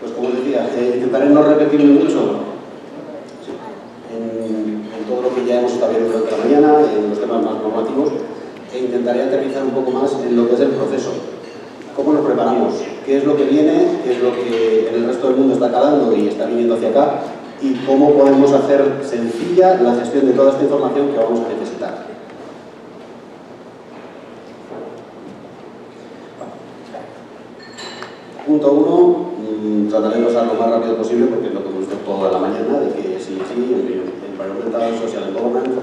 Pues como decía, intentaré no repetirme mucho en todo lo que ya hemos estado viendo durante la mañana, en los temas más normativos, e intentaré aterrizar un poco más en lo que es el proceso. ¿Cómo nos preparamos? ¿Qué es lo que viene? ¿Qué es lo que en el resto del mundo está calando y está viniendo hacia acá? ¿Y cómo podemos hacer sencilla la gestión de toda esta información que vamos a necesitar? Punto 1, trataré de pasar lo más rápido posible porque es lo que hemos visto toda la mañana, de que sí, Environmental, Social and Governance,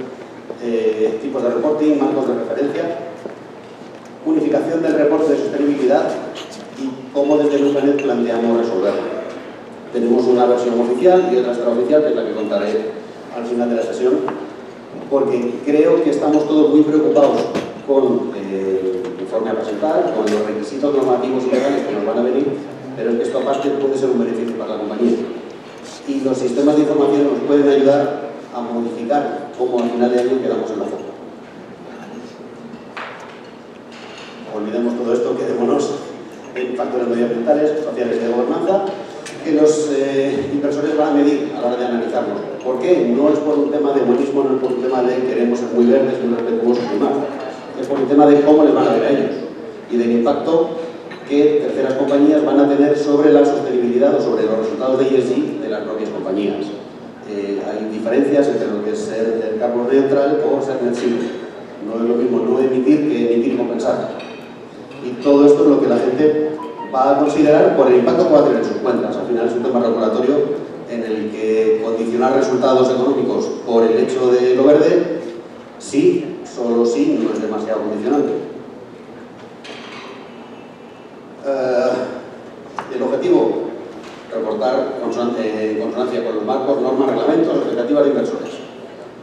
tipos de reporting, marcos de referencia, unificación del reporte de sostenibilidad y cómo desde Nucleanet planteamos resolverlo. Tenemos una versión oficial y otra extraoficial, que es la que contaré al final de la sesión, porque creo que estamos todos muy preocupados con el informe a presentar, con los requisitos normativos y legales que nos van a venir, pero es que esto aparte puede ser un beneficio para la compañía. Y los sistemas de información nos pueden ayudar a modificar cómo al final de año quedamos en la foto. Olvidemos todo esto, quedémonos en factores medioambientales, sociales y de gobernanza, que los inversores van a medir a la hora de analizarlos. ¿Por qué? No es por un tema de buenismo, no es por un tema de queremos ser muy verdes, muy respetuosos y más. Es por un tema de cómo les van a ver a ellos y del impacto que terceras compañías van a tener sobre la sostenibilidad o sobre los resultados de ESG de las propias compañías. Hay diferencias entre lo que es ser carbono neutral o ser net zero. No es lo mismo no emitir que emitir y compensar. Y todo esto es lo que la gente va a considerar por el impacto que va a tener en sus cuentas. Al final es un tema regulatorio en el que condicionar resultados económicos por el hecho de lo verde, sí, solo sí, no es demasiado condicionante. El objetivo, reportar en consonancia con los marcos, normas, reglamentos, expectativas de inversores.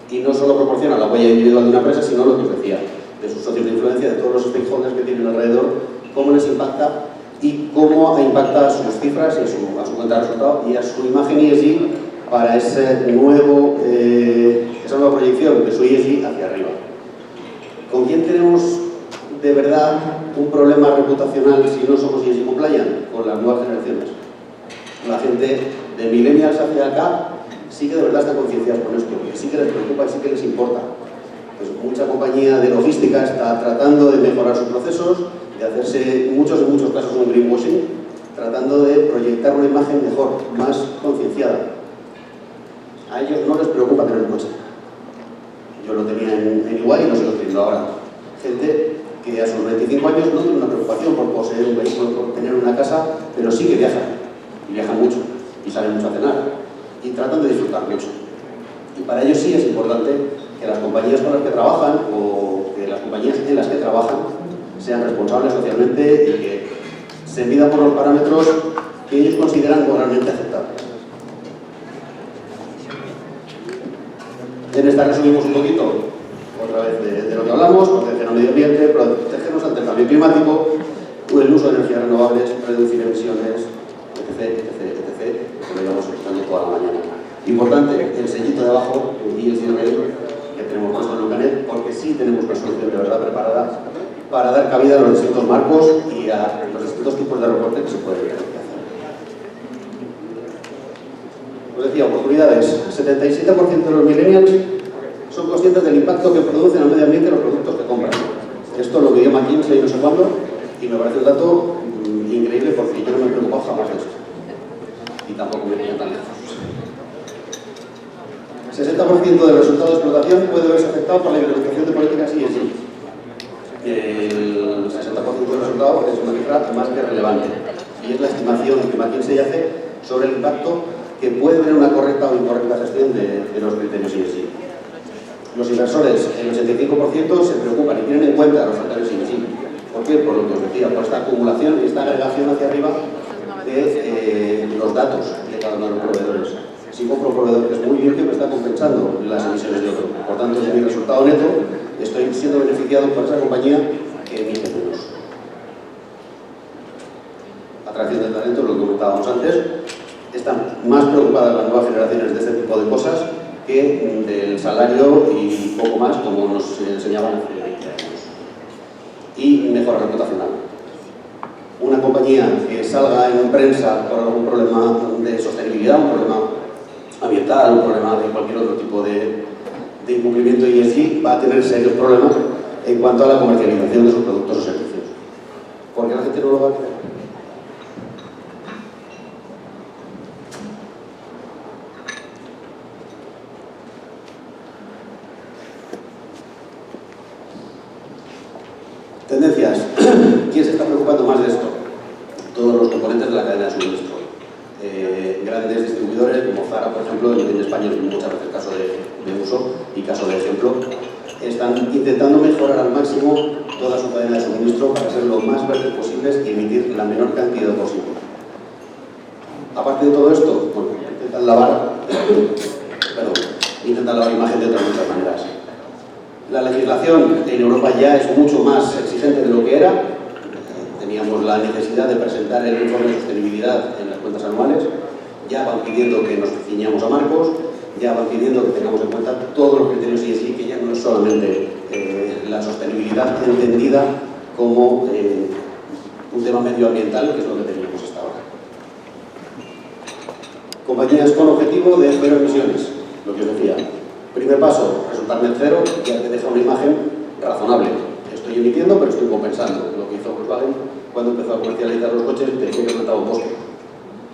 Y no solo proporciona la huella individual de una empresa, sino lo que os decía, de sus socios de influencia, de todos los stakeholders que tienen alrededor, cómo les impacta y cómo impacta a sus cifras y a su cuenta de resultados y a su imagen ESG para esa nueva proyección de su ESG hacia arriba. ¿Con quién tenemos de verdad un problema reputacional si no somos ESG compliant? Con las nuevas generaciones. La gente de millennials hacia acá sí que de verdad está concienciada con esto, que sí que les preocupa y sí que les importa. Pues mucha compañía de logística está tratando de mejorar sus procesos, de hacerse en muchos casos un greenwashing, tratando de proyectar una imagen mejor, más concienciada. A ellos no les preocupa tener un coche. Yo lo tenía en Iguay y no se lo estoy teniendo ahora. Gente que a sus 25 años no tiene una preocupación por poseer un vehículo, por tener una casa, pero sí que viajan. Y viajan mucho. Y salen mucho a cenar. Y tratan de disfrutar mucho. Y para ellos sí es importante que las compañías con las que trabajan o que las compañías en las que trabajan sean responsables socialmente y que se midan por los parámetros que ellos consideran moralmente aceptables. En esta resumimos un poquito, otra vez, de lo que hablamos: proteger al medio ambiente, protegernos ante el cambio climático, el uso de energías renovables, reducir emisiones, etc. Que lo llevamos escuchando toda la mañana. Importante, el sellito de abajo, el ESG que tenemos puesto en Nucleanet, porque sí tenemos una solución de verdad preparada para dar cabida a los distintos marcos y a los distintos tipos de reporte que se pueden hacer. Os decía, oportunidades. 77% de los millennials son conscientes del impacto que producen al medio ambiente los productos que compran. Esto lo que dio McKinsey no sé cuándo, y me parece un dato increíble porque yo no me he preocupado jamás de esto. Y tampoco me pillan tan lejos. 60% del resultado de explotación puede verse afectado por la implementación de políticas ESG. El 60% del resultado es una cifra más que relevante y es la estimación que McKinsey hace sobre el impacto que puede tener una correcta o incorrecta gestión de los criterios ESG. Los inversores, el 85%, se preocupan y tienen en cuenta los factores ESG. ¿Por qué? Por lo que os decía, por esta acumulación y esta agregación hacia arriba de los datos de cada uno de los proveedores. Si compro un proveedor que es muy limpio, me está compensando las emisiones de otro. Por tanto, en mi resultado neto estoy siendo beneficiado por esa compañía que emite menos. Atracción del talento, lo que comentábamos antes. Están más preocupadas las nuevas generaciones de este tipo de cosas que del salario y poco más, como nos enseñaban hace 20 años. Y mejora reputacional. Una compañía que salga en prensa por algún problema de sostenibilidad, un problema ambiental, un problema de cualquier otro tipo de incumplimiento ESG, va a tener serios problemas en cuanto a la comercialización de sus productos o servicios. ¿Por qué la gente no lo va a hacer? Tendencias. ¿Quién se está preocupando más de esto? Todos los componentes de la cadena de suministro. Grandes distribuidores como Zara, por ejemplo, en España es muchas veces caso de uso y caso de ejemplo, están intentando mejorar al máximo toda su cadena de suministro para ser lo más verdes posibles y emitir la menor cantidad posible. Aparte de todo esto, bueno, intentan lavar imagen de otras muchas maneras. La legislación en Europa ya es mucho más exigente de lo que era. Teníamos la necesidad de presentar el informe de sostenibilidad en las cuentas anuales. Ya van pidiendo que nos ciñamos a marcos, ya van pidiendo que tengamos en cuenta todos los criterios ESG, que ya no es solamente la sostenibilidad entendida como un tema medioambiental, que es lo que teníamos hasta ahora. Compañías con objetivo de cero emisiones, lo que os decía. Primer paso, resultar net cero, ya te deja una imagen razonable. Estoy emitiendo, pero estoy compensando. Lo que hizo Volkswagen cuando empezó a comercializar los coches, te decía que plantaba un bosque.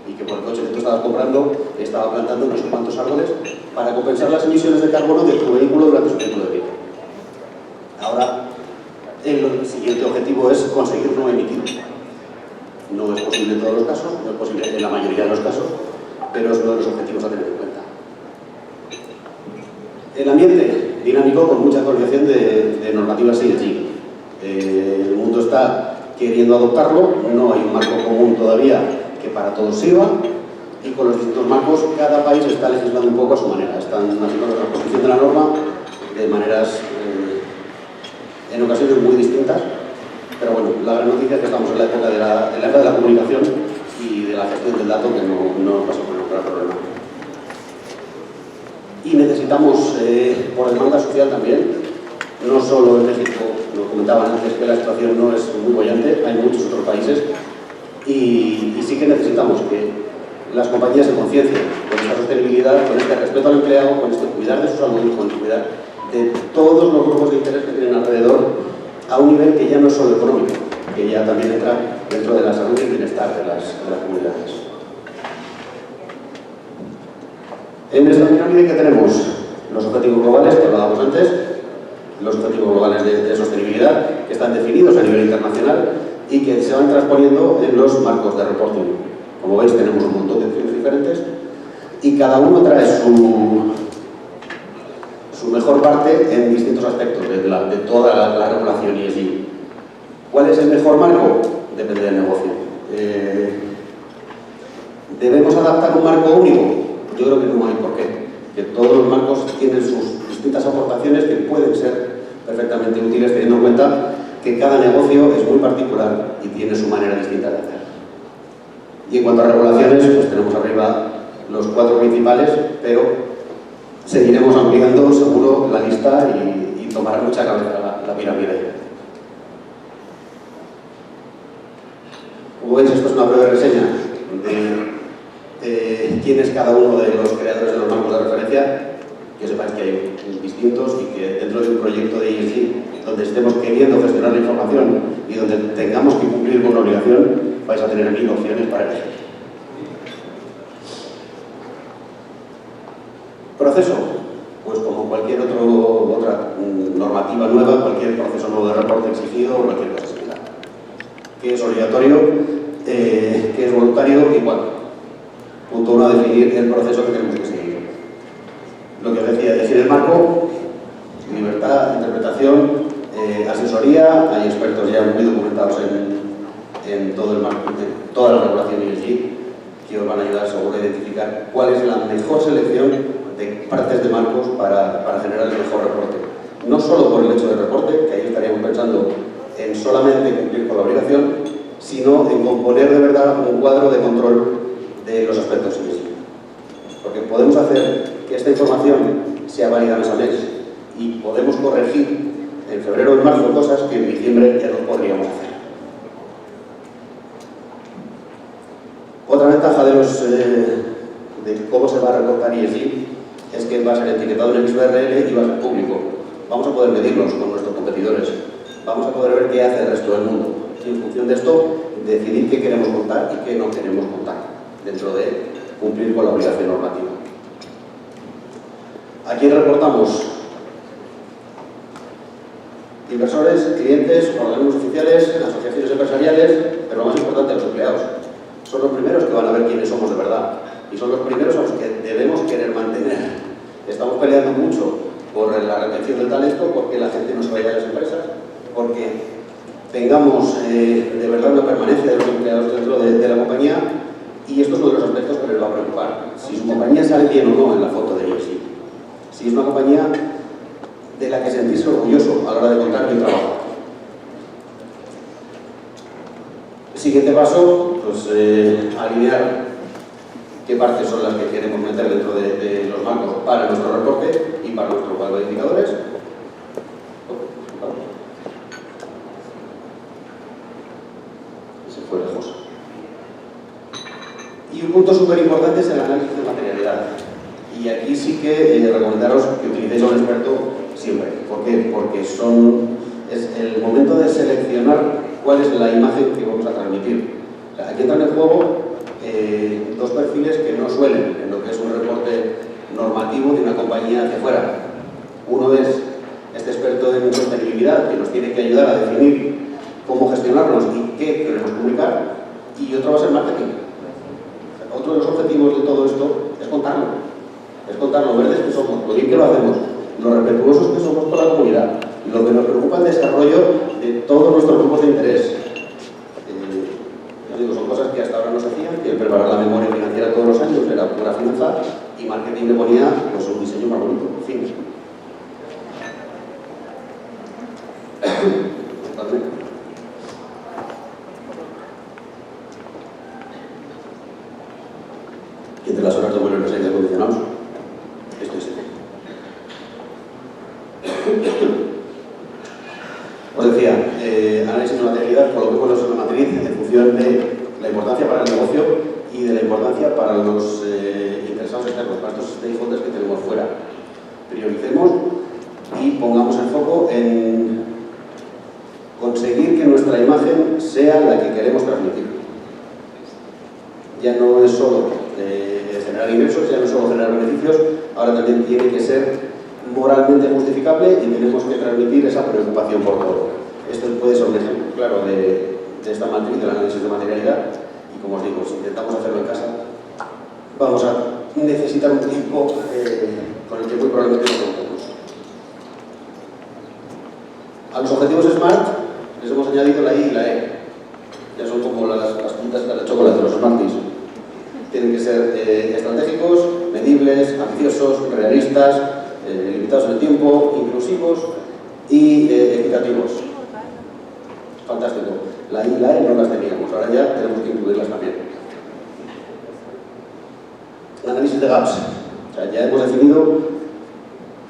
Y que por el coche que tú estabas comprando, estaba plantando no sé cuántos árboles para compensar las emisiones de carbono de tu vehículo durante su ciclo de vida. Ahora, el siguiente objetivo es conseguir no emitir. No es posible en todos los casos, no es posible en la mayoría de los casos, pero es uno de los objetivos a tener en cuenta. El ambiente dinámico con mucha actualización de normativas ESG. El mundo está queriendo adoptarlo, no hay un marco común todavía que para todos sirva, y con los distintos marcos cada país está legislando un poco a su manera. Están haciendo la transposición de la norma de maneras en ocasiones muy distintas, pero bueno, la gran noticia es que estamos en la época de la comunicación y de la gestión del dato, que no pasa por ningún problema. Y necesitamos, por demanda social también, no solo en México, lo comentaban antes que la situación no es muy bollante, hay muchos otros países, y sí que necesitamos que las compañías se conciencien con esta sostenibilidad, con este respeto al empleado, con este cuidar de su salud, con cuidar de todos los grupos de interés que tienen alrededor, a un nivel que ya no es solo económico, que ya también entra dentro de la salud y el bienestar de las comunidades. En esta pirámide que tenemos los objetivos globales, que hablábamos antes, los objetivos globales de sostenibilidad, que están definidos a nivel internacional y que se van transponiendo en los marcos de reporting. Como veis, tenemos un montón de opciones diferentes y cada uno trae su mejor parte en distintos aspectos de toda la regulación ESG. ¿Cuál es el mejor marco? Depende del negocio. ¿Debemos adaptar un marco único? Yo creo que no hay por qué. Que todos los marcos tienen sus distintas aportaciones que pueden ser perfectamente útiles, teniendo en cuenta que cada negocio es muy particular y tiene su manera distinta de hacer. Y en cuanto a regulaciones, pues tenemos arriba los 4 principales, pero seguiremos ampliando seguro la lista y tomará mucha cabeza la pirámide. Como veis, esto es una breve reseña de quién es cada uno de los creadores de los marcos de referencia. Que sepáis que hay distintos y que dentro de un proyecto de ESG donde estemos queriendo gestionar la información y donde tengamos que cumplir con la obligación, vais a tener 1000 opciones para elegir. Proceso, pues como cualquier otra normativa nueva, cualquier proceso nuevo de reporte exigido o cualquier cosa similar. Que es obligatorio, que es voluntario, igual. Punto 1, a definir el proceso que tenemos que seguir. Lo que os decía, decir el marco, libertad, interpretación, asesoría, hay expertos ya muy documentados en todo el marco, en toda la regulación ESG, que os van a ayudar seguro a identificar cuál es la mejor selección de partes de marcos para generar el mejor reporte. No solo por el hecho del reporte, que ahí estaríamos pensando en solamente cumplir con la obligación, sino en componer de verdad un cuadro de control de los aspectos ESG. Porque podemos hacer que esta información sea válida mes a mes y podemos corregir en febrero o en marzo cosas que en diciembre ya no podríamos hacer. cambios de cómo se va a reportar ESG es que va a ser etiquetado en XBRL y va a ser público. Vamos a poder medirnos con nuestros competidores. Vamos a poder ver qué hace el resto del mundo. Y en función de esto, decidir qué queremos contar y qué no queremos contar, dentro de cumplir con la obligación normativa. ¿A quién reportamos? Inversores, clientes, organismos oficiales, asociaciones empresariales, pero lo más importante, los empleados. Son los primeros que van a ver quiénes somos de verdad y son los primeros a los que debemos querer mantener. Estamos peleando mucho por la retención del talento, porque la gente no se vaya de las empresas, porque tengamos de verdad una permanencia de los empleados dentro de la compañía, y esto es uno de los aspectos que les va a preocupar. Si su compañía sale bien o no en la foto de ESG. Si es una compañía de la que sentirse orgulloso a la hora de contar mi trabajo. El siguiente paso, pues alinear qué partes son las que queremos meter dentro de los marcos para nuestro reporte y para nuestro cuadro de indicadores. Se fue lejos. Y un punto súper importante es el análisis de materialidad. Y aquí sí que recomendaros que utilicéis a un experto siempre. ¿Por qué? Porque es el momento de seleccionar cuál es la imagen que vamos a transmitir. O sea, aquí entran en juego dos perfiles que no suelen en lo que es un reporte normativo de una compañía hacia afuera. Uno es este experto en sostenibilidad que nos tiene que ayudar a definir cómo gestionarnos y qué queremos comunicar, y otro va a ser marketing. Otro de los objetivos de todo esto es contarlo. Es contar lo verdes que somos, lo bien que lo hacemos, lo respetuosos que somos con la comunidad, lo que nos preocupa el desarrollo de todos nuestros grupos de interés. Digo, son cosas que hasta ahora no se hacían, que preparar la memoria financiera todos los años era pura finanza, y marketing le ponía pues, un diseño más bonito, en fin. Y entre las horas de vuelo y los aires acondicionados, esto es seco. Os decía, análisis de materialidad, coloquémonos en la matriz en función de la importancia para el negocio y de la importancia para los interesados externos, para estos stakeholders que tenemos fuera. Prioricemos y pongamos el foco en conseguir que nuestra imagen sea la que queremos transmitir. Ya no es solo generar ingresos, ya no es solo generar beneficios, ahora también tiene que ser moralmente justificable y tenemos que transmitir esa preocupación por todo. Esto puede ser un ejemplo claro de esta matriz del análisis de materialidad, y como os digo, si intentamos hacerlo en casa, vamos a necesitar un tiempo con el que muy probablemente no contemos. A los objetivos SMART les hemos añadido la I y la E. Ya son como las puntas de chocolate, los Smarties. Tienen que ser estratégicos, medibles, ambiciosos, realistas, limitados en el tiempo, inclusivos y equitativos. Fantástico. La I y la E no las teníamos, ahora ya tenemos que incluirlas también. Análisis de gaps. O sea, ya hemos definido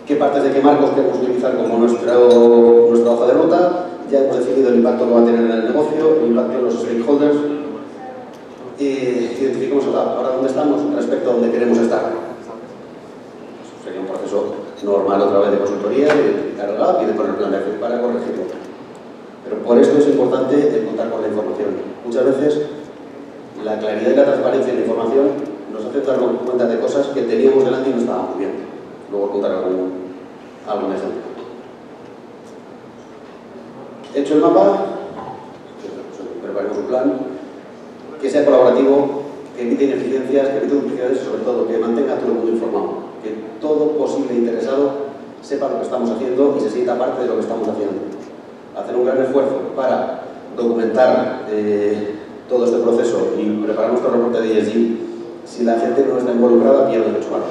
qué partes de qué marcos queremos utilizar como nuestra hoja de ruta, ya hemos definido el impacto que va a tener en el negocio, el impacto en los stakeholders, y identificamos el gap. Ahora, ¿dónde estamos respecto a donde queremos estar? Sería un proceso normal otra vez de consultoría, de identificar el gap y de poner plan de acción para corregirlo. Pero por esto es importante el contar con la información. Muchas veces la claridad y la transparencia en la información nos hace darnos cuenta de cosas que teníamos delante y no estábamos viendo. Luego contar algún ejemplo. Hecho el mapa, preparemos un plan que sea colaborativo, que evite ineficiencias, que evite duplicidades y sobre todo que mantenga a todo el mundo informado. Que todo posible interesado sepa lo que estamos haciendo y se sienta parte de lo que estamos haciendo. Hacer un gran esfuerzo para documentar todo este proceso y preparar nuestro reporte de ESG. Si la gente no está involucrada, pierde mucho valor.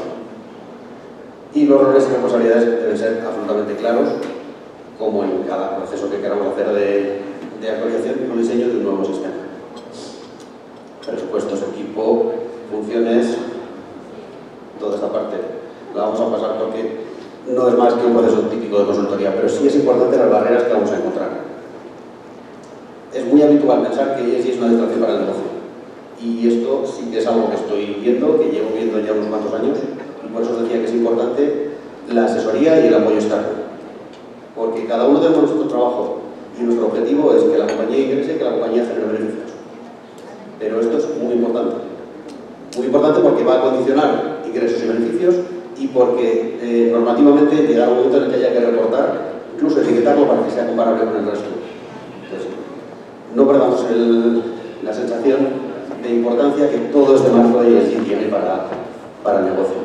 Y los roles y responsabilidades deben ser absolutamente claros, como en cada proceso que queramos hacer de actualización y diseño de un nuevo sistema. Presupuestos, equipo, funciones, toda esta parte la vamos a pasar porque no es más que un proceso típico de consultoría, pero sí es importante las barreras que vamos a encontrar. Es muy habitual pensar que ESG es una distracción para el negocio Y esto sí que es algo que estoy viendo, que llevo viendo ya unos cuantos años, y por eso os decía que es importante la asesoría y el apoyo externo. Porque cada uno tenemos nuestro trabajo y nuestro objetivo es que la compañía ingrese y que la compañía genere beneficios. Pero esto es muy importante. Muy importante porque va a condicionar ingresos y beneficios y porque normativamente llegará un momento en el que haya que reportar, incluso etiquetarlo para que sea comparable con el resto. Entonces, no perdamos la sensación de importancia que todo este marco de ESG tiene para el negocio.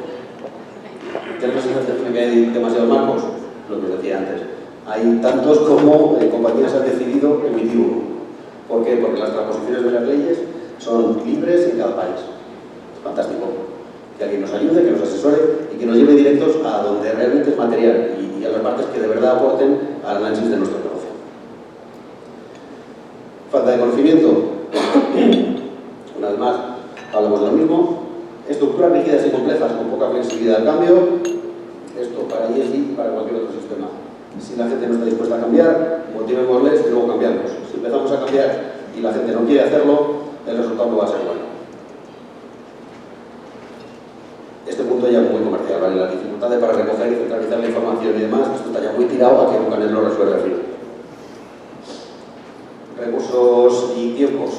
¿Tenemos la sensación de que hay demasiados marcos? Lo que decía antes. Hay tantos como compañías han decidido emitir uno. ¿Por qué? Porque las transposiciones de las leyes son libres en cada país. Es fantástico. Que alguien nos ayude, que nos asesore y que nos lleve directos a donde realmente es material y a las partes que de verdad aporten al análisis de nuestro negocio. Falta de conocimiento. Una vez más, hablamos de lo mismo. Estructuras rígidas y complejas con poca flexibilidad al cambio. Esto para ESG y para cualquier otro sistema. Si la gente no está dispuesta a cambiar, motivémosles y luego cambiamos. Si empezamos a cambiar y la gente no quiere hacerlo, el resultado no va a ser bueno. Este punto ya es muy comercial, ¿vale? Las dificultades para recoger y centralizar la información y demás, esto está ya muy tirado a que Bucanet lo resuelve al final. Recursos y tiempos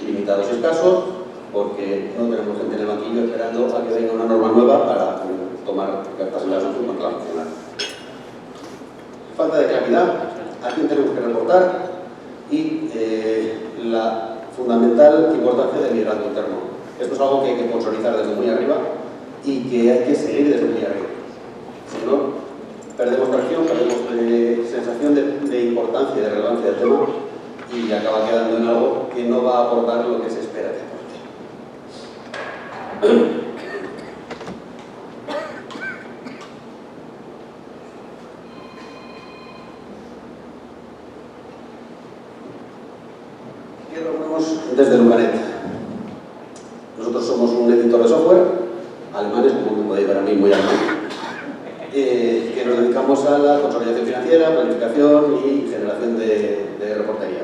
limitados y escasos, porque no tenemos gente en el banquillo esperando a que venga una norma nueva para tomar cartas en la asunción contra la funcional. Falta de claridad, a quién tenemos que reportar y la fundamental importancia del liderazgo interno. Esto es algo que hay que sponsorizar desde muy arriba y que hay que seguir desde muy arriba. Si no, perdemos tracción, perdemos sensación de importancia y de relevancia del tema y acaba quedando en algo que no va a aportar lo que se espera que aporte. ¿Qué proponemos desde Bucanet? Nosotros somos un editor de software, alemanes, como me podéis ver a mí, muy alemán, que nos dedicamos a la consolidación financiera, planificación y generación de reportería.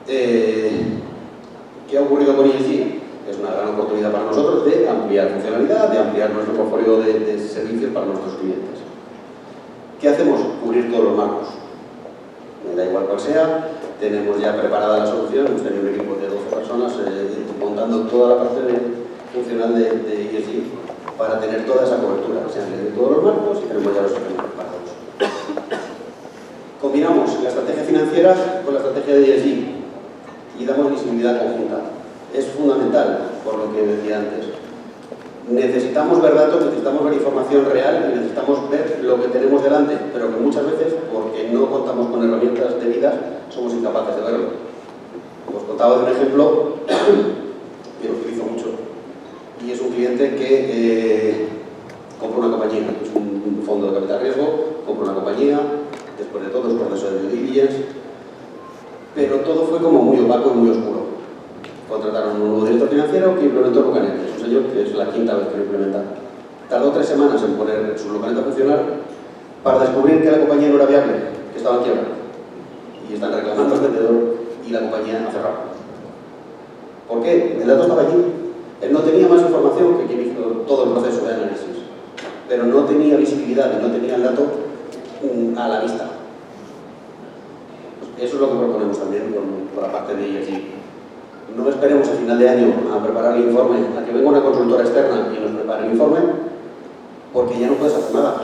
¿Qué ha ocurrido con ESG? Es una gran oportunidad para nosotros de ampliar funcionalidad, de ampliar nuestro portfolio de servicios para nuestros clientes. ¿Qué hacemos? Cubrir todos los marcos. Me da igual cual sea, tenemos ya preparada la solución, hemos tenido un equipo de 12 personas montando toda la parte funcional de ESG para tener toda esa cobertura. Se han leído todos los marcos y tenemos ya los sistemas preparados. Combinamos la estrategia financiera con la estrategia de ESG y damos visibilidad conjunta. Es fundamental, por lo que decía antes. Necesitamos ver datos, necesitamos ver información real y necesitamos ver lo que tenemos delante, pero que muchas veces, porque no contamos con herramientas debidas, somos incapaces de verlo. Os contaba de un ejemplo que lo utilizo mucho y es un cliente que compra una compañía, es un fondo de capital riesgo, compra una compañía, después de todo es proceso de due diligence, pero todo fue como muy opaco y muy oscuro. Contrataron un nuevo director financiero que implementó Bucanet, es un señor que es la quinta vez que lo implementa. Tardó 3 semanas en poner su Bucanet a funcionar para descubrir que la compañía no era viable, que estaba en quiebra. Y están reclamando al vendedor y la compañía ha cerrado. ¿Por qué? El dato estaba allí. Él no tenía más información que quien hizo todo el proceso de análisis, pero no tenía visibilidad y no tenía el dato a la vista. Eso es lo que proponemos también con la parte de ESG. No esperemos a final de año a preparar el informe, a que venga una consultora externa y nos prepare el informe, porque ya no puedes hacer nada.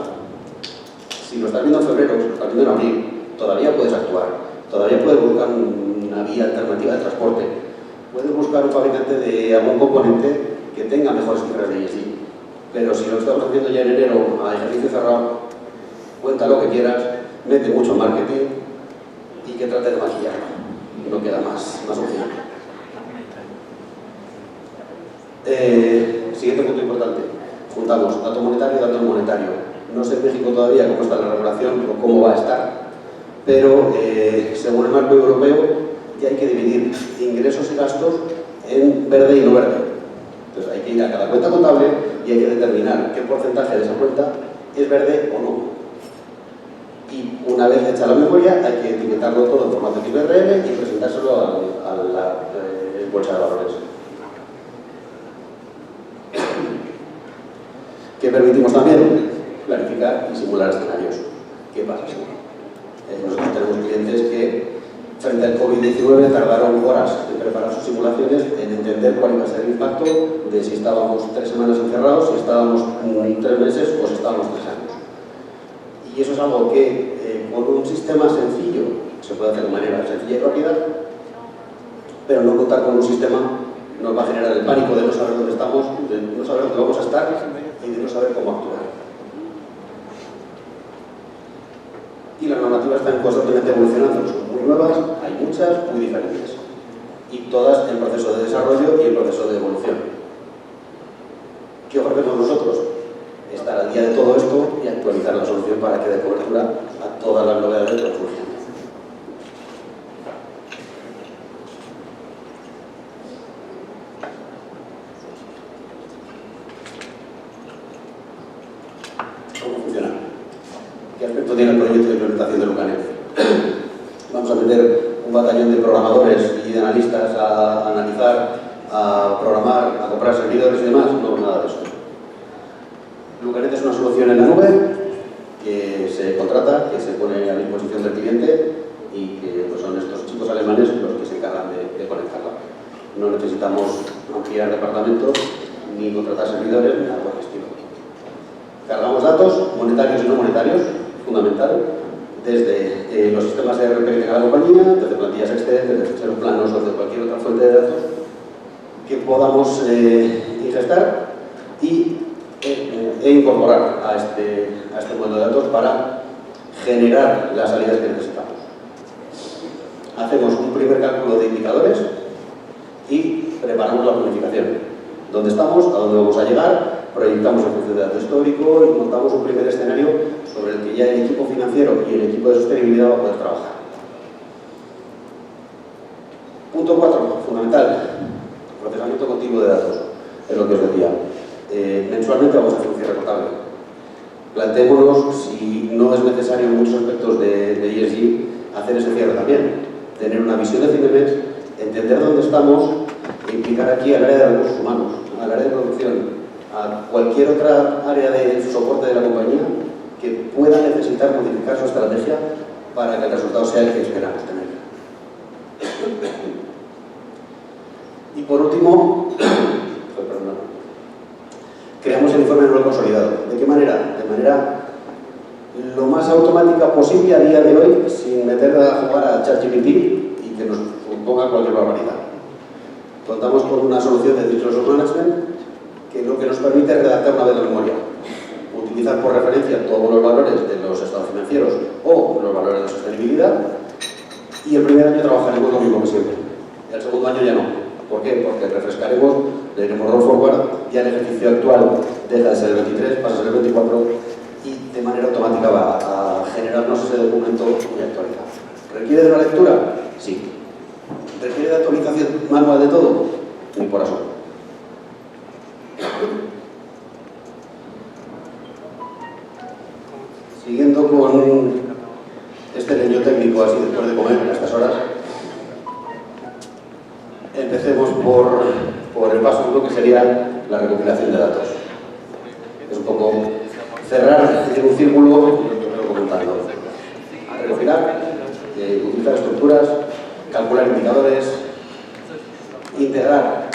Si lo estás viendo en febrero, si lo estás viendo en abril, todavía puedes actuar, todavía puedes buscar una vía alternativa de transporte, puedes buscar un fabricante de algún componente que tenga mejores cifras de ESG. Pero si lo estamos haciendo ya en enero a ejercicio cerrado, cuenta lo que quieras, mete mucho marketing y que trate de maquillarlo. No queda más opción. Siguiente punto importante. Juntamos dato monetario y dato no monetario. No sé en México todavía cómo está la regulación o cómo va a estar, pero según el marco europeo ya hay que dividir ingresos y gastos en verde y no verde. Entonces hay que ir a cada cuenta contable y hay que determinar qué porcentaje de esa cuenta es verde o no. Y una vez hecha la memoria hay que etiquetarlo todo en formato XBRL y presentárselo a la bolsa de valores. ¿Qué permitimos también? Planificar y simular escenarios. ¿Qué pasa? Nosotros tenemos clientes que frente al COVID-19 tardaron horas en preparar sus simulaciones, en entender cuál iba a ser el impacto de si estábamos 3 semanas encerrados, si estábamos 3 meses o si estábamos 3 años. Y eso es algo que con un sistema sencillo se puede hacer de manera sencilla y rápida, pero no contar con un sistema nos va a generar el pánico de no saber dónde estamos, de no saber dónde vamos a estar y de no saber cómo actuar. Y las normativas están constantemente evolucionando, son muy nuevas, hay muchas, muy diferentes. Y todas en proceso de desarrollo y en proceso de evolución. ¿Qué ofrecemos nosotros? Estar al día de todo esto y actualizar la solución para que dé cobertura a todas las novedades de construcción. ¿Cómo funciona? ¿Qué aspecto tiene el proyecto de implementación de Lucanet? Vamos a meter un batallón de programadores y de analistas a analizar, a programar, a comprar servidores y demás. No, nada de eso. Lucanet es una solución en la nube que se contrata, que se pone a disposición del cliente y que pues, son estos chicos alemanes los que se encargan de conectarla. No necesitamos ampliar departamentos ni contratar servidores ni nada por el estilo. Cargamos datos monetarios y no monetarios, fundamental, desde los sistemas de ERP que tenga la compañía, desde plantillas Excel, desde ficheros planos o desde cualquier otra fuente de datos que podamos ingestar e incorporar a este modelo de datos para generar las salidas que necesitamos. Hacemos un primer cálculo de indicadores y preparamos la planificación. ¿Dónde estamos? ¿A dónde vamos a llegar? Proyectamos el flujo de datos histórico y montamos un primer escenario sobre el que ya el equipo financiero y el equipo de sostenibilidad va a poder trabajar. Punto 4, fundamental, procesamiento continuo de datos, es lo que os decía. Mensualmente vamos a hacer un cierre contable. Planteémonos si no es necesario en muchos aspectos de ESG hacer ese cierre también. Tener una visión de fin de mes, entender dónde estamos e implicar aquí al área de recursos humanos, al área de producción, a cualquier otra área de soporte de la compañía que pueda necesitar modificar su estrategia para que el resultado sea el que esperamos tener. Y por último, creamos el informe anual consolidado. ¿De qué manera? De manera lo más automática posible a día de hoy, sin meter a jugar a ChatGPT y que nos ponga cualquier barbaridad. Contamos con una solución de Resource Management que lo que nos permite es redactar una vez la memoria, utilizar por referencia todos los valores de los estados financieros o los valores de sostenibilidad, y el primer año trabajaremos lo mismo que siempre. El segundo año ya no. ¿Por qué? Porque refrescaremos, le diremos roll forward, ya el ejercicio actual deja de ser el 23, pasa a ser el 24 y de manera automática va a generarnos ese documento muy actualizado. ¿Requiere de una lectura? Sí. ¿Requiere de actualización manual de todo? Ni por asomo. Siguiendo con este leño técnico así después de comer a estas horas, empecemos por el paso 1, que sería la recopilación de datos. Es un poco cerrar un círculo lo que vengo comentando. Recopilar, utilizar estructuras, calcular indicadores, integrar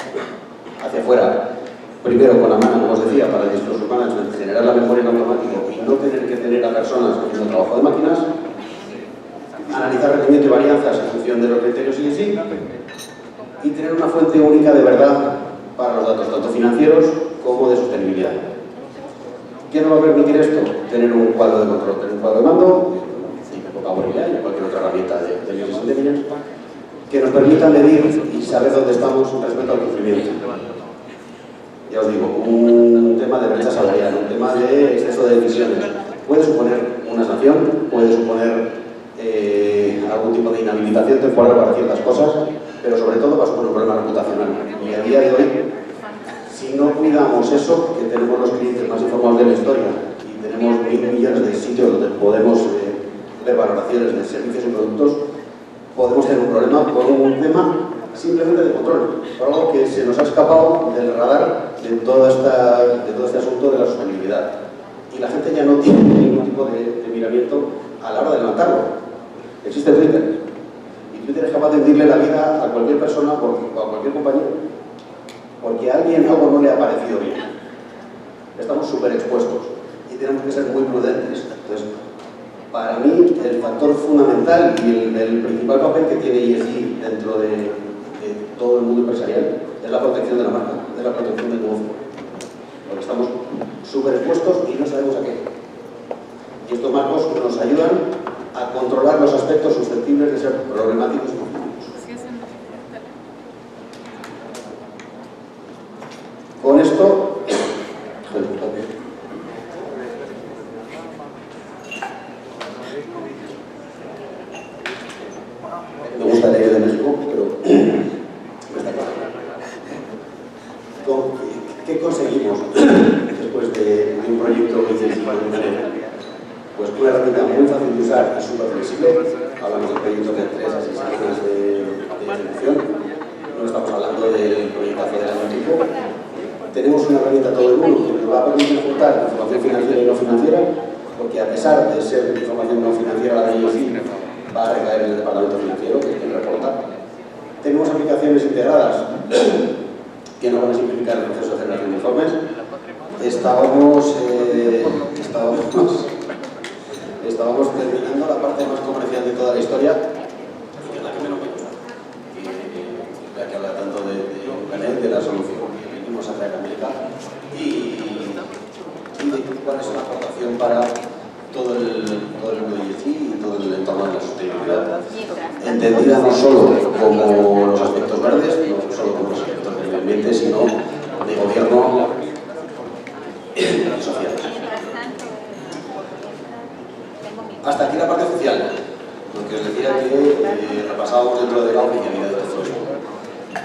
hacia afuera, primero con la mano, como os decía, para el Resource Management, generar la memoria en automático y no tener que tener a personas haciendo trabajo de máquinas, analizar rendimiento y varianzas en función de los criterios ESG y tener una fuente única de verdad para los datos, tanto financieros como de sostenibilidad. ¿Qué nos va a permitir esto? Tener un cuadro de control, tener un cuadro de mando, y Power BI y cualquier otra herramienta de Business Intelligence, que nos permita medir y saber dónde estamos respecto al cumplimiento. Ya os digo, un tema de brecha salarial, un tema de exceso de emisiones, puede suponer una sanción, puede suponer algún tipo de inhabilitación temporal para ciertas cosas, pero sobre todo va a suponer un problema reputacional. Y a día de hoy, si no cuidamos eso, que tenemos los clientes más informados de la historia y tenemos 1.000 millones de sitios donde podemos ver valoraciones de servicios y productos, podemos tener un problema con un tema simplemente de control, por algo que se nos ha escapado del radar de todo este asunto de la sostenibilidad. Y la gente ya no tiene ningún tipo de miramiento a la hora de levantarlo. Existe Twitter. Y Twitter es capaz de hundirle la vida a cualquier persona, a cualquier compañero, porque a alguien algo no le ha parecido bien. Estamos súper expuestos y tenemos que ser muy prudentes. Entonces, para mí, el factor fundamental y el principal papel que tiene ESG dentro de todo el mundo empresarial es la protección de la marca, es la protección del negocio. Porque estamos súper expuestos y no sabemos a qué. Y estos marcos nos ayudan a controlar los aspectos susceptibles de ser problemáticos y conflictivos. Con esto, me gusta la idea de México, pero me está pasando. ¿Qué conseguimos después de un proyecto que hicimos para un año? Pues una herramienta muy fácil de usar y súper flexible. Hablamos de proyectos de 3 a 6 semanas de ejecución. No estamos hablando del proyectazo del año tipo. Tenemos una herramienta a todo el mundo que nos va a permitir juntar información financiera y no financiera, porque a pesar de ser información no financiera, la de ESG va a recaer en el departamento financiero, que es quien reporta. Tenemos aplicaciones integradas que nos van a simplificar el proceso de generación de informes. Estábamos terminando la parte más comercial de toda la historia, que es la que menos me gusta, la que habla tanto de la solución que venimos a traer a América y de cuál es la aportación para todo el mundo de ESG y todo el entorno de la sostenibilidad, entendida no solo como los aspectos verdes, no solo como los aspectos del medio ambiente, sino de gobierno y social. Hasta aquí la parte oficial, lo que os decía que repasábamos dentro de la oficialidad de todo esto.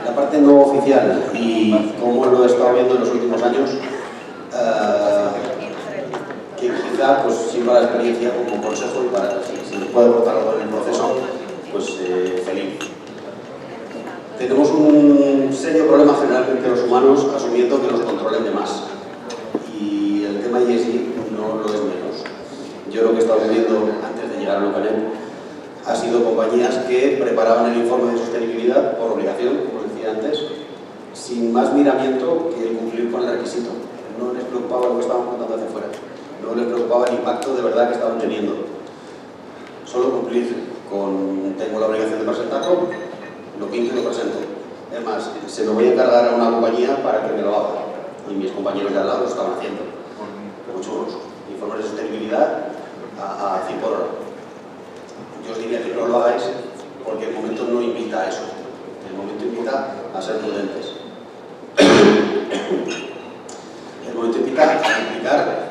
La parte no oficial y cómo lo he estado viendo en los últimos años, que quizá pues sirva la experiencia como consejo y para si nos puede aportar algo en el proceso, pues feliz. Tenemos un serio problema generalmente los humanos asumiendo que nos controlen de más. Y el tema ESG no lo es menos. Yo lo que he estado viendo antes de llegar a Locanet ha sido compañías que preparaban el informe de sostenibilidad por obligación, como os decía antes, sin más miramiento que el cumplir con el requisito. No les preocupaba lo que estaban contando hacia afuera. No les preocupaba el impacto de verdad que estaban teniendo. Solo cumplir con tengo la obligación de presentarlo, lo pinto y lo presento. Es más, se lo voy a encargar a una compañía para que me lo haga. Y mis compañeros de al lado lo estaban haciendo. Muchos informes de sostenibilidad a 100 por hora. Yo os diría que no lo hagáis porque el momento no invita a eso. El momento invita a ser prudentes. El momento invita a implicar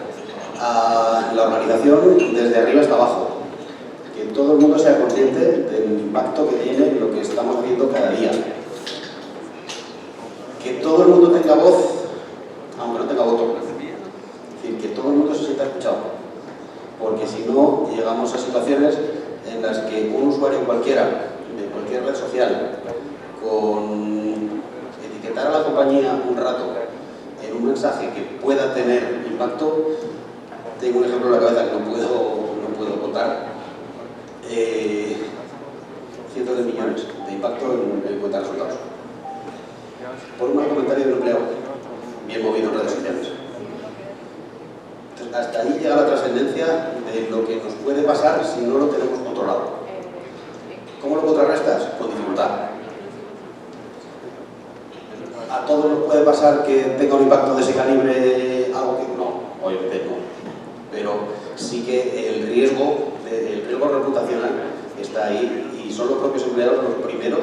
a la organización desde arriba hasta abajo. Que todo el mundo sea consciente del impacto que tiene lo que estamos haciendo cada día. Que todo el mundo tenga voz, aunque no tenga voto. Es decir, que todo el mundo se sienta escuchado. Porque si no, llegamos a situaciones en las que un usuario cualquiera, de cualquier red social, con etiquetar a la compañía un rato en un mensaje que pueda tener impacto, tengo un ejemplo en la cabeza que no puedo contar, cientos de millones de impacto en cuenta de resultados. Por un mal comentario de un empleado, bien movido en redes sociales. Entonces, hasta ahí llega la trascendencia de lo que nos puede pasar si no lo tenemos controlado. ¿Cómo lo contrarrestas? Con dificultad. ¿A todos nos puede pasar que tenga un impacto de ese calibre algo que no? Obviamente no. Pero sí que el riesgo reputacional está ahí y son los propios empleados los primeros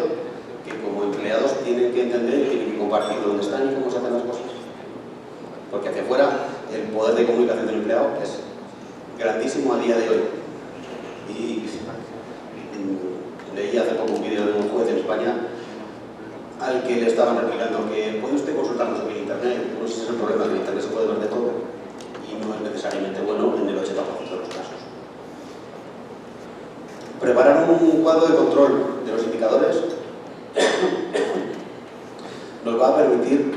que como empleados tienen que entender y tienen que compartir dónde están y cómo se hacen las cosas. Porque hacia afuera el poder de comunicación del empleado es grandísimo a día de hoy. Y leí hace poco un vídeo de un juez en España al que le estaban replicando que puede usted consultarnos en internet. No sé si es el problema, que en internet se puede ver de todo y no es necesariamente bueno en el 80% de los casos. Preparar un cuadro de control de los indicadores nos va a permitir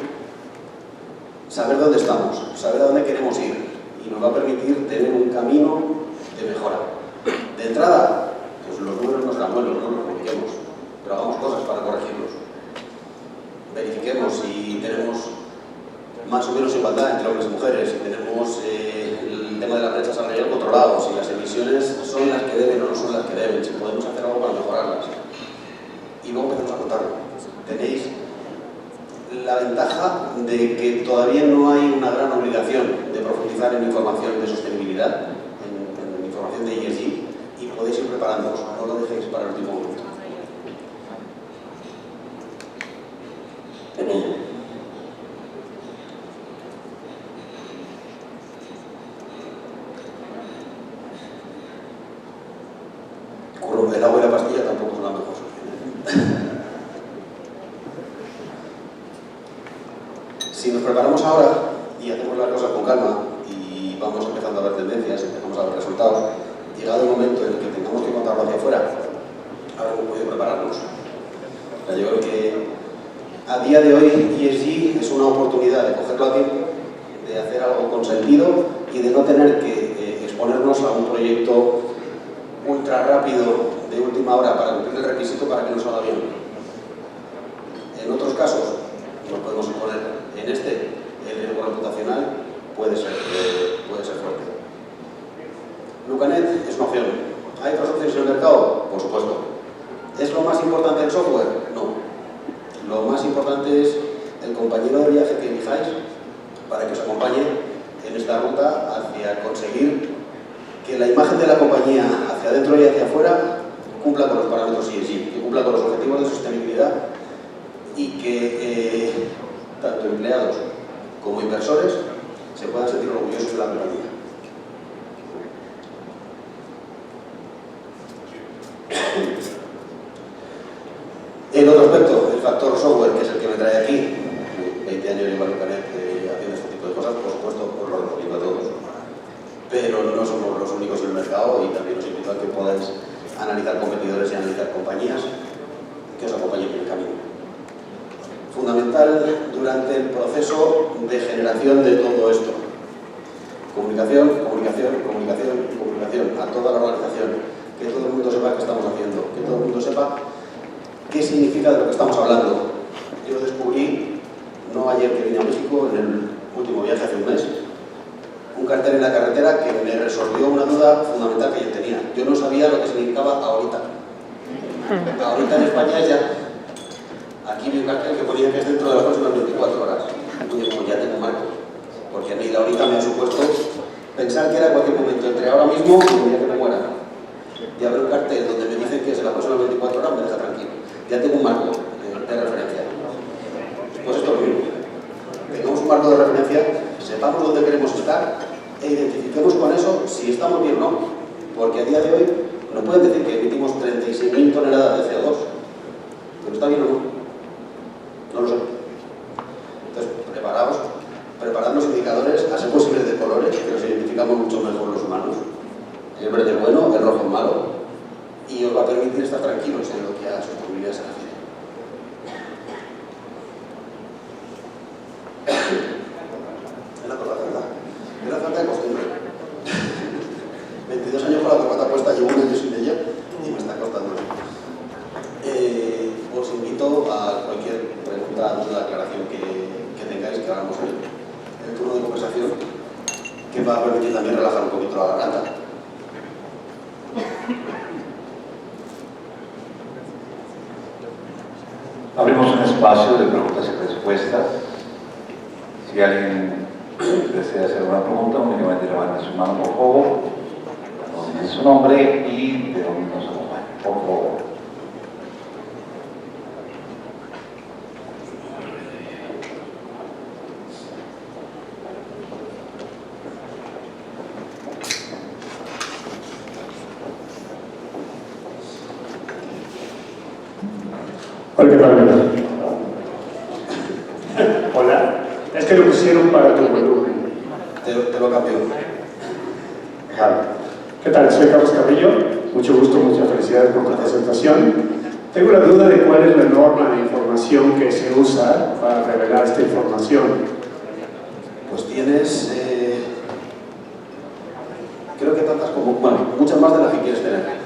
saber dónde estamos, saber a dónde queremos ir y nos va a permitir tener un camino de mejora. De entrada, pues los números no serán buenos, no los publiquemos, pero hagamos cosas para corregirlos. Verifiquemos si tenemos más o menos igualdad entre hombres y mujeres, si tenemos el tema de la brecha salarial controlado, si las emisiones son las que deben o no son las que deben, si podemos hacer algo para mejorarlas. Y luego empezamos a contarlo. Tenéis la ventaja de que todavía no hay una gran obligación de profundizar en información de sostenibilidad, en información de ESG, y podéis ir preparándoos, no lo dejéis para el último momento. El agua y la pastilla tampoco son la mejor solución. Si nos preparamos ahora y hacemos las cosas con calma y vamos empezando a ver tendencias, empezamos a ver resultados, llegado el momento en el que tengamos que contarlo hacia afuera, habremos podido prepararnos. Yo creo que a día de hoy ESG es una oportunidad de cogerlo a tiempo, de hacer algo con sentido y de no tener que exponernos a un proyecto ultra rápido de última hora para cumplir el requisito para que nos salga bien. En otros casos nos podemos imponer. En este, el riesgo reputacional puede ser fuerte. Lucanet es una opción. ¿Hay otras opciones en el mercado? Por supuesto. ¿Es lo más importante el software? No. Lo más importante es el compañero de viaje que elijáis para que os acompañe en esta ruta hacia conseguir que la imagen de la compañía hacia adentro y hacia afuera cumpla con los parámetros ESG, que cumpla con los objetivos de sostenibilidad y que tanto empleados como inversores se puedan sentir orgullosos de la compañía. El otro aspecto, el factor software, que es el que me trae aquí, 20 años llevo en Lucanet haciendo este tipo de cosas, por supuesto, os lo recomiendo a todos. Pero no somos los únicos en el mercado y también os invito a que podáis analizar competidores y analizar compañías que os acompañen en el camino. Fundamental durante el proceso de generación de todo esto. Comunicación, comunicación, comunicación, comunicación a toda la organización. Que todo el mundo sepa qué estamos haciendo, que todo el mundo sepa qué significa de lo que estamos hablando. Yo descubrí, no ayer que vine a México, en el último viaje hace un mes, un cartel en la carretera que me resolvió una duda fundamental que yo tenía. Yo no sabía lo que significaba ahorita. Ahorita en España es ya. Aquí vi un cartel que ponía que es dentro de las próximas 24 horas. Entonces, como ya tengo marco, porque a mí la ahorita me ha supuesto pensar que era cualquier momento, entre ahora mismo y el día que me muera. Y haber un cartel donde me dicen que es en las próximas 24 horas, me deja tranquilo. Ya tengo un marco de referencia. Pues esto es lo mismo. Tengamos un marco de referencia, sepamos dónde queremos estar e identifiquemos con eso si estamos bien o no. Porque a día de hoy nos pueden decir que emitimos 36.000 toneladas de CO2. ¿Pero está bien o no? No lo sé. Entonces, preparad los indicadores, a ser posibles de colores, que los identificamos mucho mejor los humanos. El verde es bueno, el rojo es malo, y os va a permitir estar tranquilos en lo que a sostenibilidad se refiere. Es la corbata, ¿verdad? Es la falta de costumbre. 22 años con la corbata puesta, llevo un año sin ella y me está costando. Os invito a cualquier pregunta, duda, aclaración que tengáis, que hagamos el turno de conversación, que va a permitir también relajar un poquito la garganta. Abrimos un espacio de preguntas y respuestas. Si alguien desea hacer una pregunta, únicamente levante su mano, por favor, con su nombre y de dónde nos acompaña, por favor. Hola, ¿qué tal? Hola. Es que lo pusieron para tu volumen. Te lo cambio. ¿Qué tal? Soy Carlos Carrillo. Mucho gusto, muchas felicidades por tu presentación. Tengo la duda de cuál es la norma de información que se usa para revelar esta información. Pues tienes, creo que tantas como, bueno, muchas más de las que quieres tener.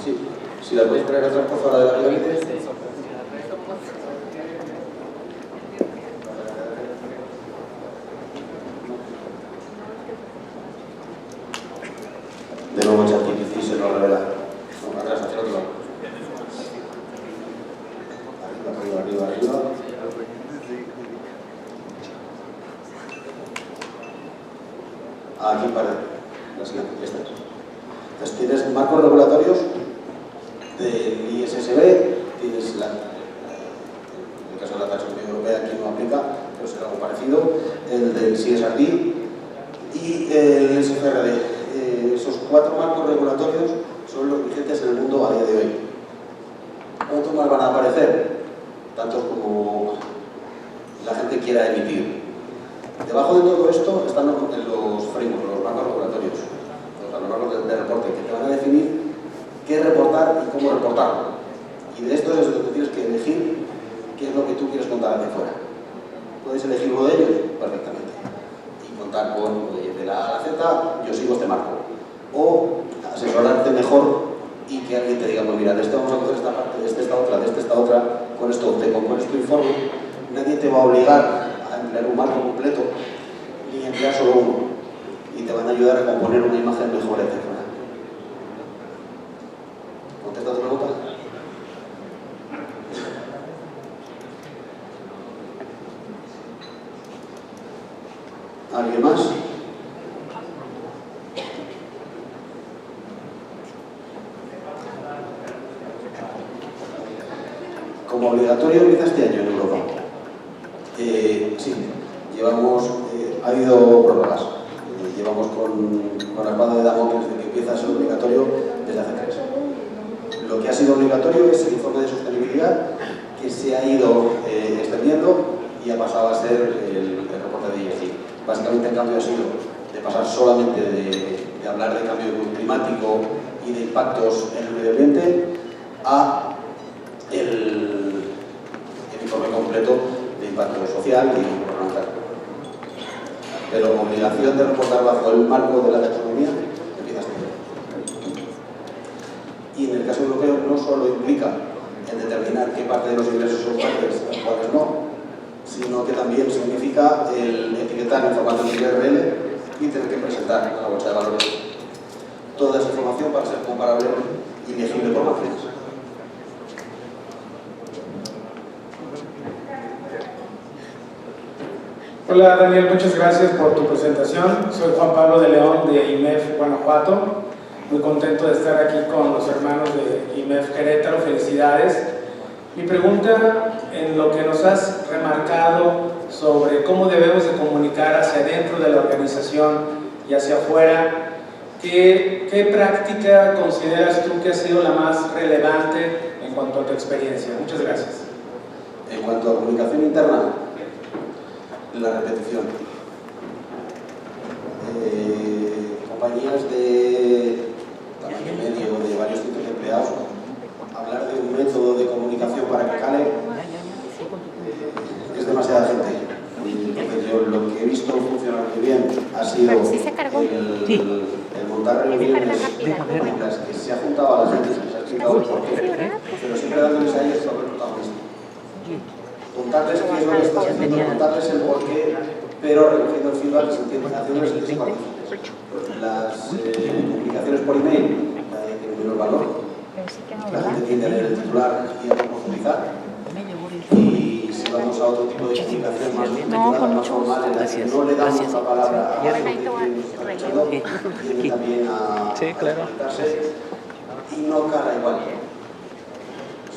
Sí, si la puedes poner atrás por fuera de la pirámide. De nuevo ChatGPT se lo revela. No, atrás, hacia el otro lado. Arriba, arriba, arriba, arriba. Aquí para la siguiente, esta es. Entonces tienes marcos regulatorios del ISSB, tienes en el caso de la taxonomía europea aquí no aplica, pero será algo parecido, el del CSRD y el SFRD. Esos 4 marcos regulatorios son los vigentes en el mundo a día de hoy. ¿Cuántos más van a aparecer? Tantos como la gente quiera emitir. Debajo de todo esto están los frameworks, los marcos regulatorios, los marcos de reporte, que te van a definir qué reportar y cómo reportarlo. Y de esto es donde tienes que elegir qué es lo que tú quieres contar hacia afuera. Puedes elegir uno de ellos perfectamente y contar con, de la A a la Z, yo sigo este marco. O asesorarte mejor y que alguien te diga, pues mira, de este vamos a coger esta parte, de este esta otra, de este esta otra, con esto te compones tu informe. Nadie te va a obligar a emplear un marco completo ni emplear solo uno. Y te van a ayudar a componer una imagen mejor, etc. ¿Contesta tu pregunta? ¿Alguien más? Como obligatorio empieza este año en Europa. Sí, llevamos, ha habido prórrogas. Llevamos con la espada de Damocles de que empieza a ser obligatorio desde hace 3. Lo que ha sido obligatorio es el informe de sostenibilidad que se ha ido extendiendo y ha pasado a ser el reporte de ESG. Básicamente el cambio ha sido de pasar solamente de hablar de cambio climático y de impactos en el medio ambiente a el informe completo de impacto social y gubernamental. Pero obligación de reportar bajo el marco de la taxonomía empieza este año. Y en el caso europeo no solo implica el determinar qué parte de los ingresos son fuertes y cuáles no, sino que también significa el etiquetar en formato de URL y tener que presentar a la bolsa de valores toda esa información para ser comparable y legible por máquinas. Hola Daniel, muchas gracias por tu presentación. Soy Juan Pablo de León de IMEF Guanajuato. Muy contento de estar aquí con los hermanos de IMEF Querétaro. Felicidades. Mi pregunta, en lo que nos has remarcado sobre cómo debemos de comunicar hacia dentro de la organización y hacia afuera, ¿qué práctica consideras tú que ha sido la más relevante en cuanto a tu experiencia? Muchas gracias. En cuanto a comunicación interna, la repetición. Compañías de tamaño medio, de varios cientos de empleados, hablar de un método de comunicación para que cale es demasiada gente. Entonces yo lo que he visto funcionar muy bien ha sido el montar reuniones en las que se ha juntado a la gente, se ha explicado el porqué, pero siempre dándoles a ellos el papel protagonista. Contarles qué es lo que estás haciendo, contarles el porqué, pero recogiendo el feedback y haciéndoles sentir partícipes. Las comunicaciones por email tienen menor valor. La gente tiende a leer el titular y a profundizar. Y si vamos a otro tipo de comunicación más estructurada, más formal, en la que no le damos la palabra a alguien que nos está escuchando, tiende también a conectarse y no cala igual.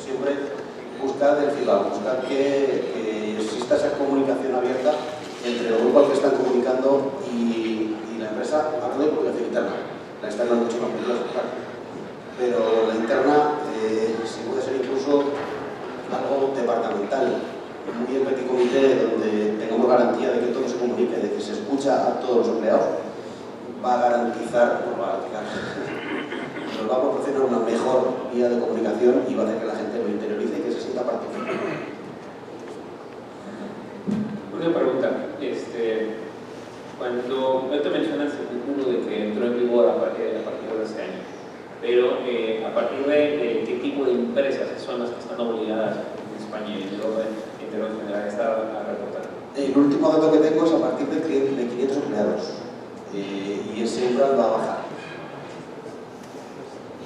Siempre buscar el feedback, buscar que exista esa comunicación abierta entre el grupo al que están comunicando y la empresa, hablando de comunicación interna. La externa es mucho más compleja, claro. Pero la interna, si puede ser incluso algo departamental, muy el petit comité, donde tengamos garantía de que todo se comunique, de que se escucha a todos los empleados, va a garantizar, nos va a proporcionar una mejor vía de comunicación y va a hacer que la gente lo interiorice y que se sienta participante. Una pregunta, cuando te mencionas el punto de que entró en vigor a partir de este año, pero a partir de qué tipo de empresas son las que están obligadas en España y en el orden internacional a reportar? El último dato que tengo es a partir de 500 empleados y ese umbral va a bajar,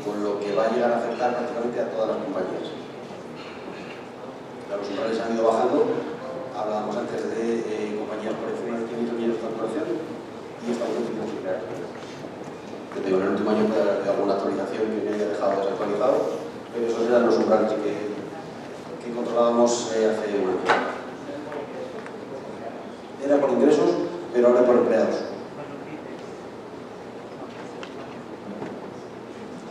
con lo que va a llegar a afectar prácticamente a todas las compañías. Los umbrales han ido bajando. Hablábamos antes de compañías por encima de 500 millones de facturación y estamos en 500 empleados. En el último año puede haber alguna actualización que me haya dejado desactualizado, pero esos eran los umbrales que controlábamos hace un año. Era por ingresos, pero ahora por empleados.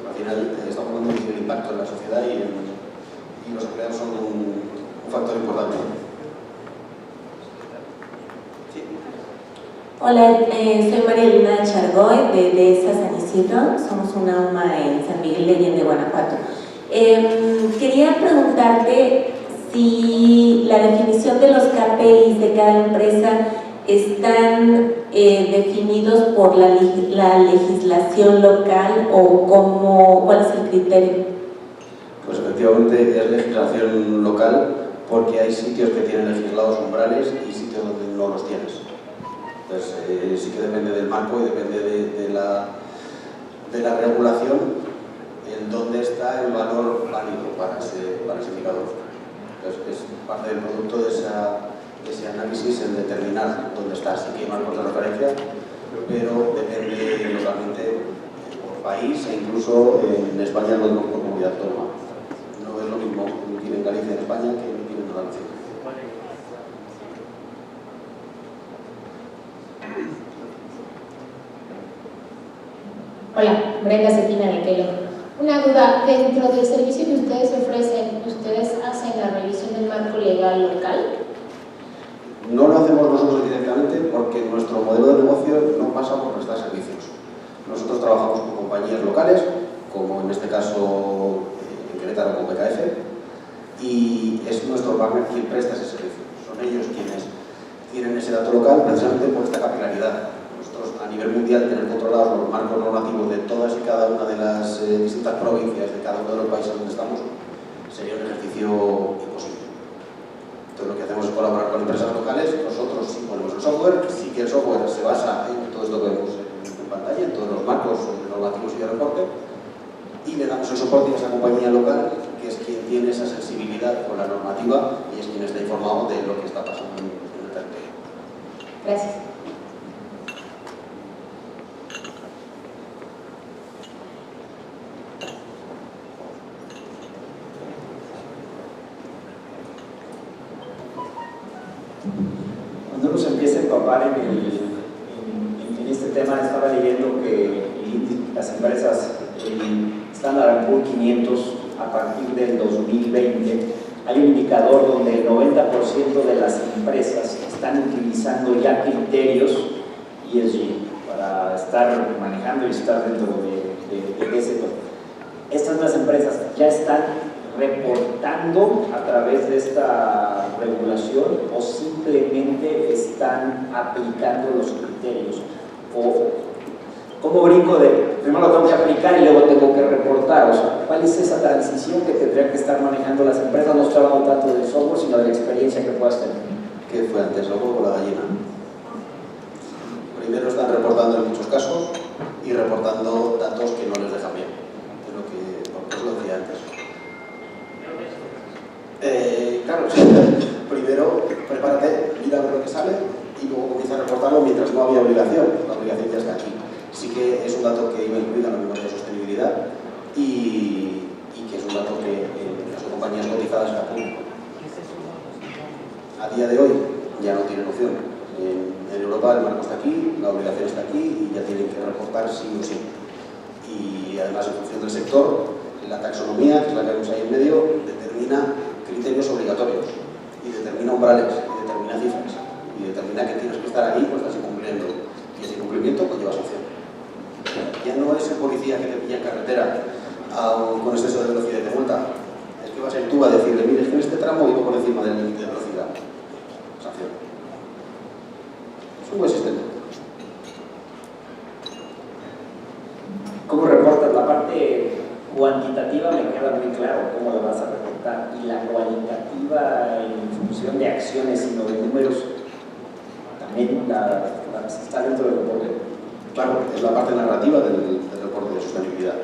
Al final está formando un impacto en la sociedad y los empleados son un factor importante. Hola, soy María Elena Chargoy de Dehesa San Isidro, somos una UMA en San Miguel de Allende, Guanajuato. Quería preguntarte si la definición de los KPIs de cada empresa están definidos por la legislación local o cuál es el criterio. Pues efectivamente es legislación local porque hay sitios que tienen legislados umbrales y sitios donde no los tienes. Entonces, sí que depende del marco y depende de la regulación en dónde está el valor válido para ese indicador. Entonces, es parte del producto de ese análisis en determinar dónde está. Sí que hay marcos de referencia, pero depende localmente por país e incluso en España lo mismo por comunidad autónoma. No es lo mismo emitir en Galicia en España que emitir en Andalucía. Hola, Brenda Cetina de Kelo. Una duda, dentro del servicio que ustedes ofrecen, ¿ustedes hacen la revisión del marco legal local? No lo hacemos nosotros directamente porque nuestro modelo de negocio no pasa por prestar servicios. Nosotros trabajamos con compañías locales, como en este caso en Querétaro con PKF, y es nuestro partner quien presta ese servicio. Son ellos quienes tienen ese dato local precisamente por esta capilaridad. Nosotros a nivel mundial tener controlados los marcos normativos de todas y cada una de las distintas provincias de cada uno de los países donde estamos sería un ejercicio imposible. Entonces lo que hacemos es colaborar con empresas locales. Nosotros sí ponemos el software, sí que el software se basa en todo esto que vemos en pantalla, en todos los marcos normativos y de reporte, y le damos el soporte a esa compañía local que es quien tiene esa sensibilidad con la normativa y es quien está informado de lo que está pasando en el territorio. Gracias. Cuando uno se empieza a empapar en este tema, estaba leyendo que las empresas Standard & Poor's 500 a partir del 2020 hay un indicador donde el 90% de las empresas están utilizando ya criterios ESG para estar manejando y estar dentro de ese sector. Estas las empresas ya están reportando a través de esta regulación o simplemente están aplicando los criterios, o cómo brinco de primero lo tengo que aplicar y luego tengo que reportar. O sea, ¿cuál es esa transición que tendrían que estar manejando las empresas? No estoy hablando tanto del software sino de la experiencia que puedas tener. ¿Qué fue antes, el huevo o la gallina? Primero están reportando en muchos casos y reportando datos que no les dejan bien, es lo que os lo decía antes. Claro, primero prepárate, mira a ver lo que sale y luego comienza a reportarlo mientras no había obligación. La obligación ya está aquí. Sí que es un dato que iba incluido en la memoria de sostenibilidad y que es un dato que las compañías cotizadas está público. A día de hoy ya no tienen opción. En Europa el marco está aquí, la obligación está aquí y ya tienen que reportar sí o sí. Y además en función del sector, la taxonomía, que es la que vemos ahí en medio, determina criterios obligatorios y determina un umbrales y determina cifras y determina que tienes que estar ahí, pues estás incumpliendo. Y ese incumplimiento conlleva sanción. Ya no es el policía que te pilla en carretera con exceso de velocidad y te multa. Es que vas a ir tú a decirle, mire, es que en este tramo iba por encima del límite de velocidad. Sanción. Es un buen sistema. ¿Cómo reportas? La parte cuantitativa me queda muy claro cómo la vas a reportar, y la cualitativa en función de acciones y no de números también está dentro del reporte. Claro, es la parte narrativa del reporte de sostenibilidad.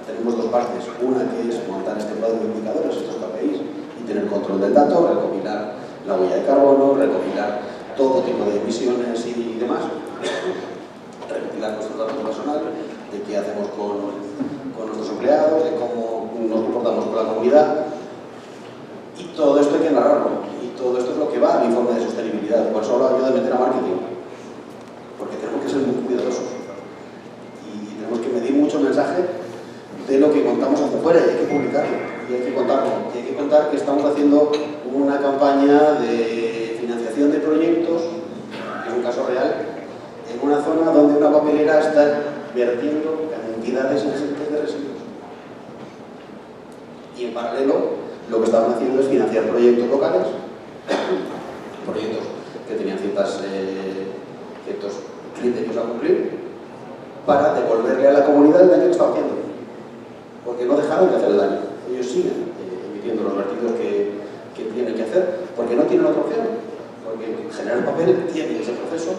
Tenemos dos partes. Una que es montar este cuadro de indicadores, estos KPIs, y tener control del dato, recopilar la huella de carbono, recopilar todo tipo de emisiones y demás, recopilar nuestro dato personal, de qué hacemos con nuestros empleados, de cómo nos comportamos con la comunidad. Y todo esto hay que narrarlo. Y todo esto es lo que va al informe de sostenibilidad. Por eso hablo yo de meter a marketing. Porque tenemos que ser muy cuidadosos. Y tenemos que medir mucho el mensaje de lo que contamos hacia afuera, y hay que publicarlo. Y hay que contarlo. Y hay que contar que estamos haciendo una campaña de financiación de proyectos, que es un caso real, en una zona donde una papelera está vertiendo cantidades ingentes de residuos. Y en paralelo, lo que estaban haciendo es financiar proyectos locales, proyectos que tenían ciertos criterios a cumplir, para devolverle a la comunidad el daño que estaba haciendo. Porque no dejaron de hacer el daño. Ellos siguen emitiendo los vertidos que tienen que hacer, porque no tienen otra opción. Porque generar papel tienen ese proceso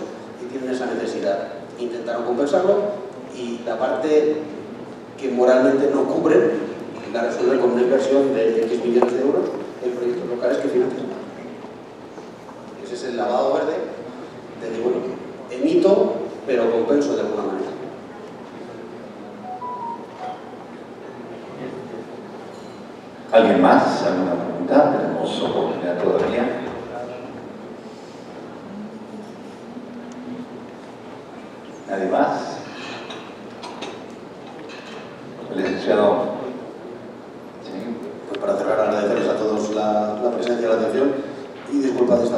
y tienen esa necesidad. Intentaron compensarlo, y la parte que moralmente no cubren la resuelven con una inversión de X millones de euros en proyectos locales que financian. Ese es el lavado verde de, bueno, emito, pero compenso de alguna manera. ¿Alguien más? ¿Alguna pregunta? Tenemos oportunidad todavía. ¿Nadie más? El licenciado. Sí. Pues para cerrar, agradecerles a todos la presencia y la atención, y disculpad esta